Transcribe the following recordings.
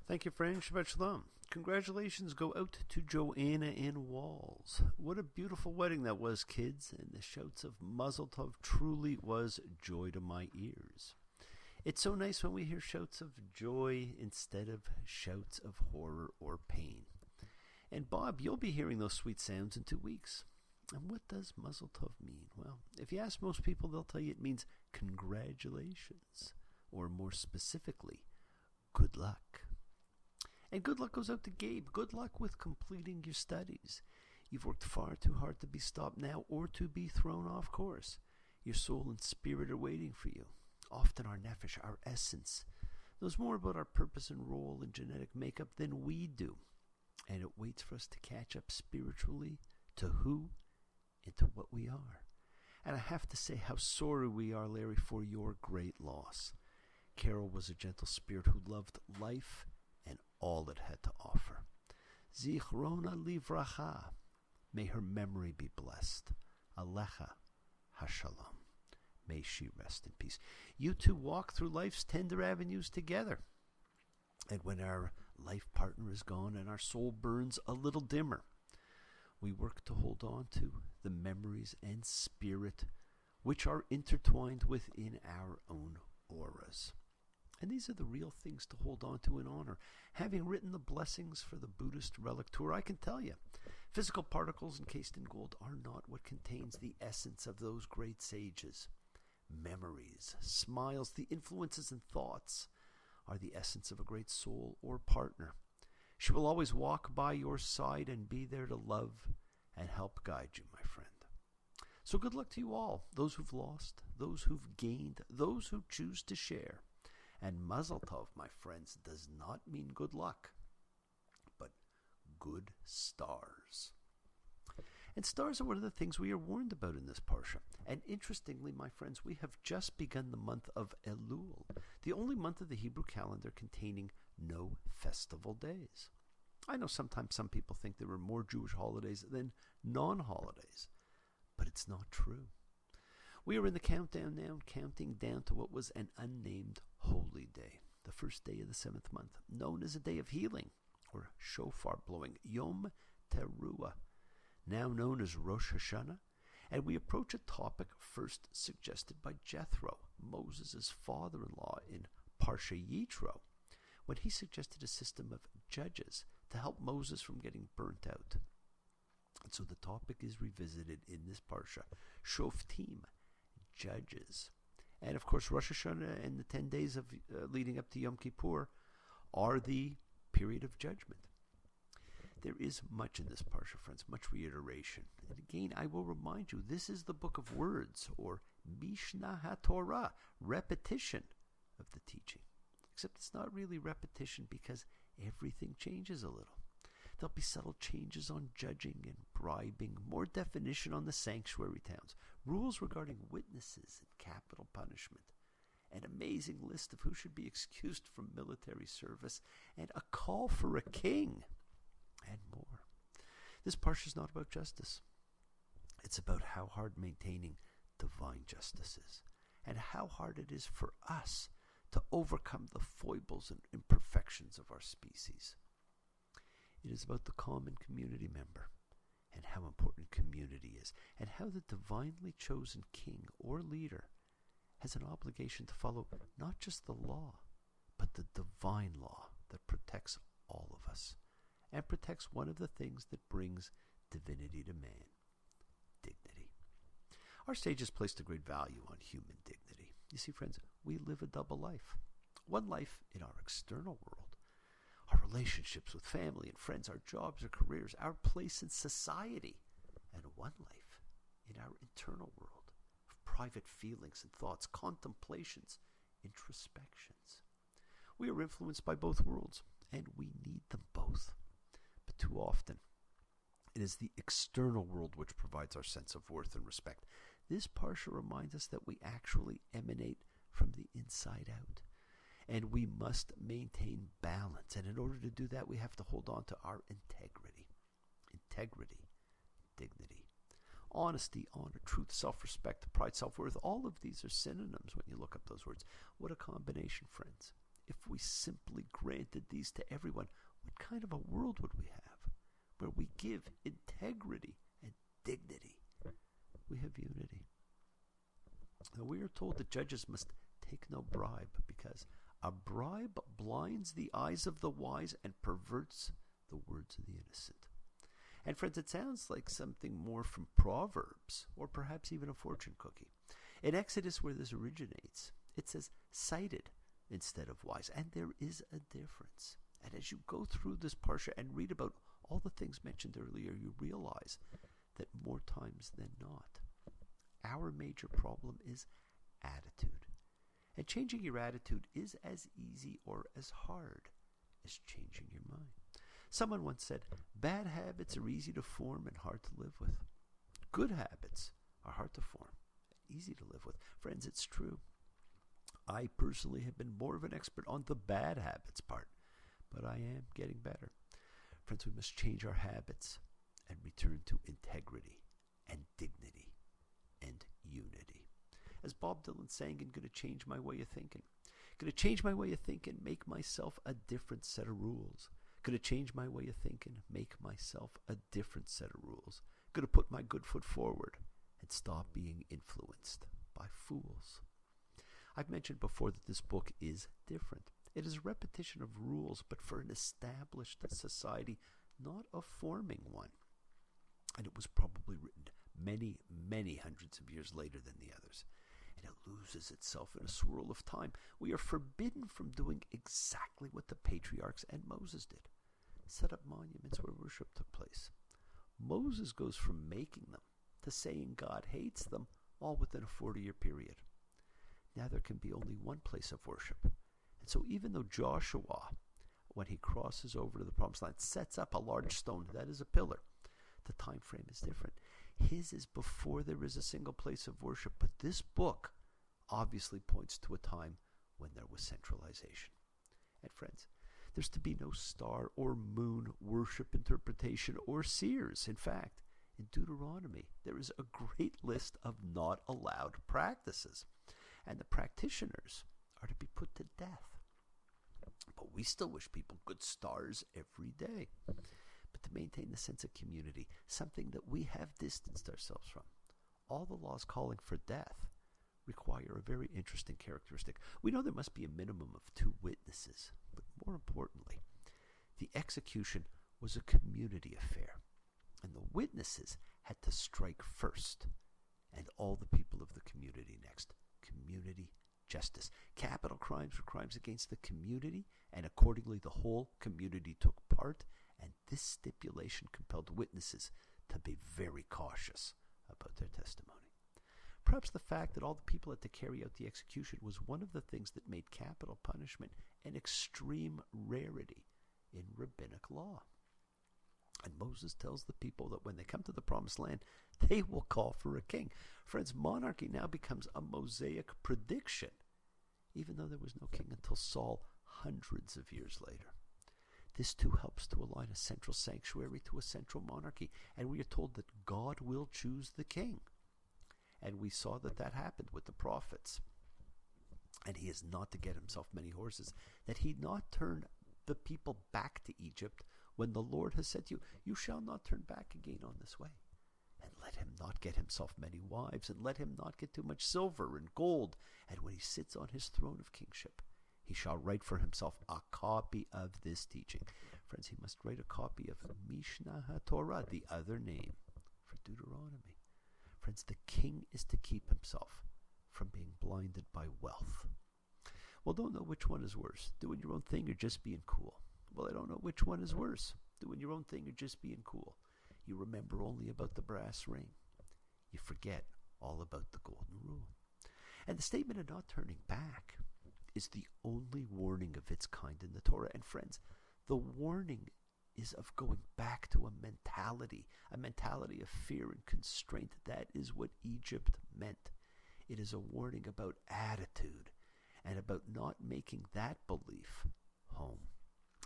Thank you, friend. Shabbat Shalom. Congratulations go out to Joanna in Walls. What a beautiful wedding that was, kids, and the shouts of Mazel Tov truly was joy to my ears. It's so nice when we hear shouts of joy instead of shouts of horror or pain. And Bob, you'll be hearing those sweet sounds in 2 weeks. And what does Mazel Tov mean? Well, if you ask most people, they'll tell you it means congratulations, or more specifically, good luck. And good luck goes out to Gabe. Good luck with completing your studies. You've worked far too hard to be stopped now or to be thrown off course. Your soul and spirit are waiting for you. Often our nefesh, our essence, knows more about our purpose and role and genetic makeup than we do. And it waits for us to catch up spiritually to who and to what we are. And I have to say how sorry we are, Larry, for your great loss. Carol was a gentle spirit who loved life and all it had to offer. Zichrona livracha. May her memory be blessed. Alecha hashalom. May she rest in peace. You two walk through life's tender avenues together. And when our life partner is gone and our soul burns a little dimmer, we work to hold on to the memories and spirit which are intertwined within our own auras. And these are the real things to hold on to and honor. Having written the blessings for the Buddhist relic tour, I can tell you, physical particles encased in gold are not what contains the essence of those great sages. Memories, smiles, the influences and thoughts are the essence of a great soul or partner. She will always walk by your side and be there to love and help guide you, my friend. So good luck to you all, those who've lost, those who've gained, those who choose to share. And Mazel Tov, my friends, does not mean good luck, but good stars. And stars are one of the things we are warned about in this parsha. And interestingly, my friends, we have just begun the month of Elul, the only month of the Hebrew calendar containing no festival days. I know sometimes some people think there are more Jewish holidays than non-holidays, but it's not true. We are in the countdown now, counting down to what was an unnamed holy day, the first day of the 7th month, known as a day of healing, or shofar blowing, Yom Teruah, now known as Rosh Hashanah, and we approach a topic first suggested by Jethro, Moses' father-in-law in Parsha Yitro, when he suggested a system of judges to help Moses from getting burnt out. And so the topic is revisited in this Parsha, shoftim, judges. And of course, Rosh Hashanah and the 10 days of leading up to Yom Kippur are the period of judgment. There is much in this parsha, friends, much reiteration. And again, I will remind you, this is the book of words, or Mishnah HaTorah, repetition of the teaching. Except it's not really repetition because everything changes a little. There'll be subtle changes on judging and bribing, more definition on the sanctuary towns, rules regarding witnesses and capital punishment, an amazing list of who should be excused from military service, and a call for a king, and more. This parsha is not about justice. It's about how hard maintaining divine justice is, and how hard it is for us to overcome the foibles and imperfections of our species. It is about the common community member and how important community is, and how the divinely chosen king or leader has an obligation to follow not just the law, but the divine law that protects all of us and protects one of the things that brings divinity to man, dignity. Our sages placed a great value on human dignity. You see, friends, we live a double life. One life in our external world, our relationships with family and friends, our jobs, our careers, our place in society, and one life in our internal world of private feelings and thoughts, contemplations, introspections. We are influenced by both worlds, and we need them both. But too often, it is the external world which provides our sense of worth and respect. This parsha reminds us that we actually emanate from the inside out. And we must maintain balance. And in order to do that, we have to hold on to our integrity. Integrity, dignity, honesty, honor, truth, self-respect, pride, self-worth. All of these are synonyms when you look up those words. What a combination, friends. If we simply granted these to everyone, what kind of a world would we have? Where we give integrity and dignity. We have unity. Now we are told that judges must take no bribe, because a bribe blinds the eyes of the wise and perverts the words of the innocent. And friends, it sounds like something more from Proverbs, or perhaps even a fortune cookie. In Exodus, where this originates, it says cited instead of wise, and there is a difference. And as you go through this parsha and read about all the things mentioned earlier, you realize that more times than not, our major problem is attitude. And changing your attitude is as easy or as hard as changing your mind. Someone once said, bad habits are easy to form and hard to live with. Good habits are hard to form, easy to live with. Friends, it's true. I personally have been more of an expert on the bad habits part, but I am getting better. Friends, we must change our habits and return to integrity and dignity and unity. As Bob Dylan sang in Gonna Change My Way of Thinking. Gonna change my way of thinking, make myself a different set of rules. Gonna change my way of thinking, make myself a different set of rules. Gonna put my good foot forward and stop being influenced by fools. I've mentioned before that this book is different. It is a repetition of rules, but for an established society, not a forming one. And it was probably written many, many hundreds of years later than the others. And it loses itself in a swirl of time. We are forbidden from doing exactly what the patriarchs and Moses did. Set up monuments where worship took place. Moses goes from making them to saying God hates them, all within a 40-year period. Now there can be only one place of worship. And so even though Joshua, when he crosses over to the promised land, sets up a large stone, that is a pillar, the time frame is different. His is before there is a single place of worship. But this book obviously points to a time when there was centralization. And friends, there's to be no star or moon worship interpretation or seers. In fact, in Deuteronomy, there is a great list of not allowed practices. And the practitioners are to be put to death. But we still wish people good stars every day. But to maintain the sense of community, something that we have distanced ourselves from, all the laws calling for death require a very interesting characteristic. We know there must be a minimum of 2 witnesses, but more importantly, the execution was a community affair, and the witnesses had to strike first, and all the people of the community next. Community justice. Capital crimes were crimes against the community, and accordingly the whole community took part, and this stipulation compelled witnesses to be very cautious about their testimony. Perhaps the fact that all the people had to carry out the execution was one of the things that made capital punishment an extreme rarity in rabbinic law. And Moses tells the people that when they come to the promised land, they will call for a king. Friends, monarchy now becomes a Mosaic prediction, even though there was no king until Saul hundreds of years later. This too helps to align a central sanctuary to a central monarchy, and we are told that God will choose the king. And we saw that that happened with the prophets. And he is not to get himself many horses, that he not turn the people back to Egypt when the Lord has said to you, you shall not turn back again on this way. And let him not get himself many wives, and let him not get too much silver and gold. And when he sits on his throne of kingship, he shall write for himself a copy of this teaching. Friends, he must write a copy of Mishnah HaTorah, the other name for Deuteronomy. Friends, the king is to keep himself from being blinded by wealth. Well, don't know which one is worse, doing your own thing or just being cool. Well, I don't know which one is worse, doing your own thing or just being cool. You remember only about the brass ring. You forget all about the golden rule. And the statement of not turning back is the only warning of its kind in the Torah. And friends, the warning is of going back to a mentality of fear and constraint. That is what Egypt meant. It is a warning about attitude and about not making that belief home.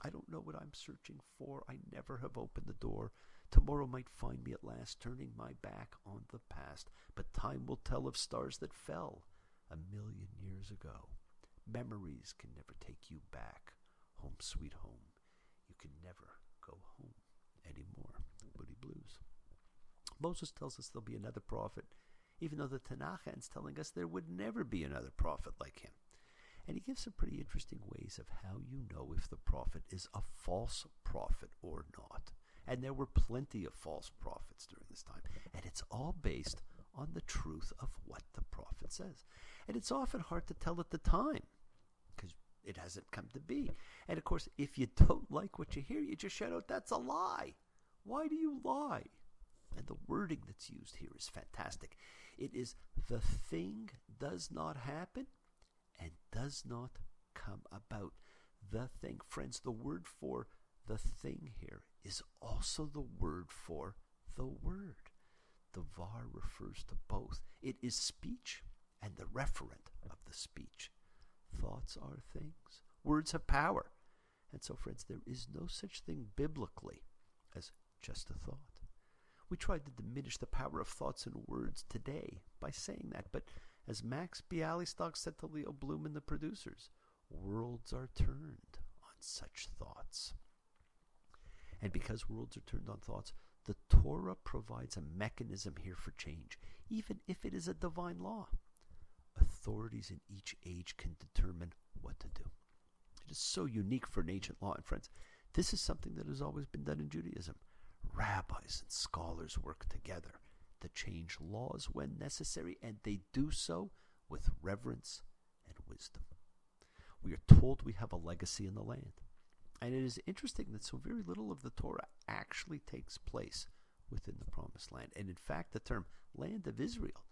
I don't know what I'm searching for. I never have opened the door. Tomorrow might find me at last turning my back on the past. But time will tell of stars that fell 1,000,000 years ago. Memories can never take you back. Home sweet home. You can never go home anymore. Booty Blues. Moses tells us there'll be another prophet, even though the Tanakh ends telling us there would never be another prophet like him. And he gives some pretty interesting ways of how you know if the prophet is a false prophet or not. And there were plenty of false prophets during this time. And it's all based on the truth of what the prophet says. And it's often hard to tell at the time because it hasn't come to be. And of course, if you don't like what you hear, you just shout out, "That's a lie." Why do you lie? And the wording that's used here is fantastic. It is the thing does not happen and does not come about. The thing. Friends, the word for the thing here is also the word for the word. The var refers to both. It is speech and the referent of the speech. Thoughts are things. Words have power. And so, friends, there is no such thing biblically as just a thought. We tried to diminish the power of thoughts and words today by saying that, but as Max Bialystock said to Leo Bloom and the producers, worlds are turned on such thoughts. And because worlds are turned on thoughts, the Torah provides a mechanism here for change, even if it is a divine law. Authorities in each age can determine what to do. It is so unique for an ancient law. And friends, this is something that has always been done in Judaism. Rabbis and scholars work together to change laws when necessary, and they do so with reverence and wisdom. We are told we have a legacy in the land. And it is interesting that so very little of the Torah actually takes place within the Promised Land. And in fact, the term land of Israel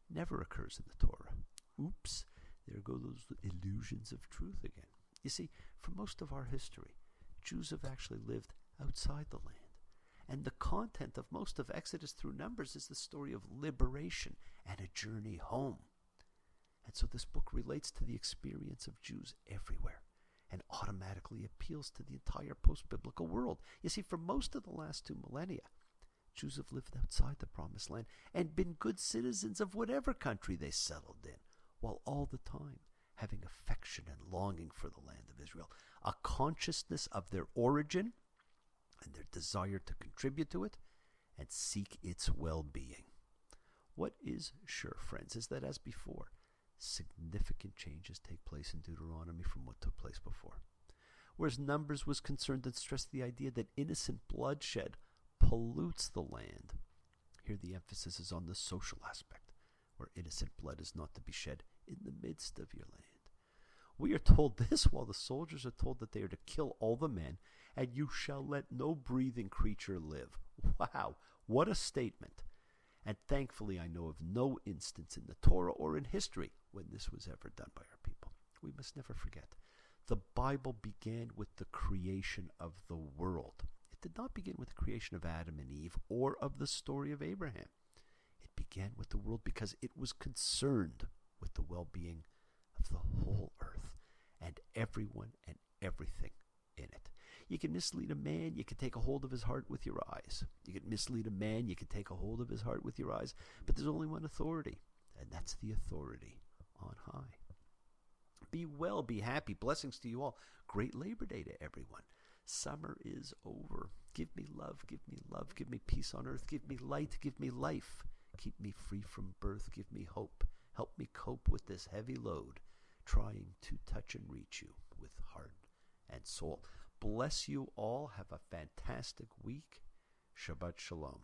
never occurs in the Torah. Oops, there go those illusions of truth again. You see, for most of our history, Jews have actually lived outside the land. And the content of most of Exodus through Numbers is the story of liberation and a journey home. And so this book relates to the experience of Jews everywhere and automatically appeals to the entire post-biblical world. You see, for most of the last 2 millennia, Jews have lived outside the Promised Land and been good citizens of whatever country they settled in, while all the time having affection and longing for the land of Israel, a consciousness of their origin and their desire to contribute to it and seek its well-being. What is sure, friends, is that as before, significant changes take place in Deuteronomy from what took place before. Whereas Numbers was concerned and stressed the idea that innocent bloodshed pollutes the land, here the emphasis is on the social aspect, where innocent blood is not to be shed in the midst of your land. We are told this while the soldiers are told that they are to kill all the men, and you shall let no breathing creature live. Wow, what a statement. And thankfully I know of no instance in the Torah or in history when this was ever done by our people. We must never forget. The Bible began with the creation of the world. It did not begin with the creation of Adam and Eve or of the story of Abraham. It began with the world because it was concerned with the well-being of the whole earth and everyone and everything in it. You can mislead a man, you can take a hold of his heart with your eyes. You can mislead a man, you can take a hold of his heart with your eyes. But there's only one authority, and that's the authority on high. Be well, be happy. Blessings to you all. Great Labor Day to everyone. Summer is over. Give me love, give me love, give me peace on earth, give me light, give me life. Keep me free from birth, give me hope. Help me cope with this heavy load, trying to touch and reach you with heart and soul. Bless you all. Have a fantastic week. Shabbat Shalom.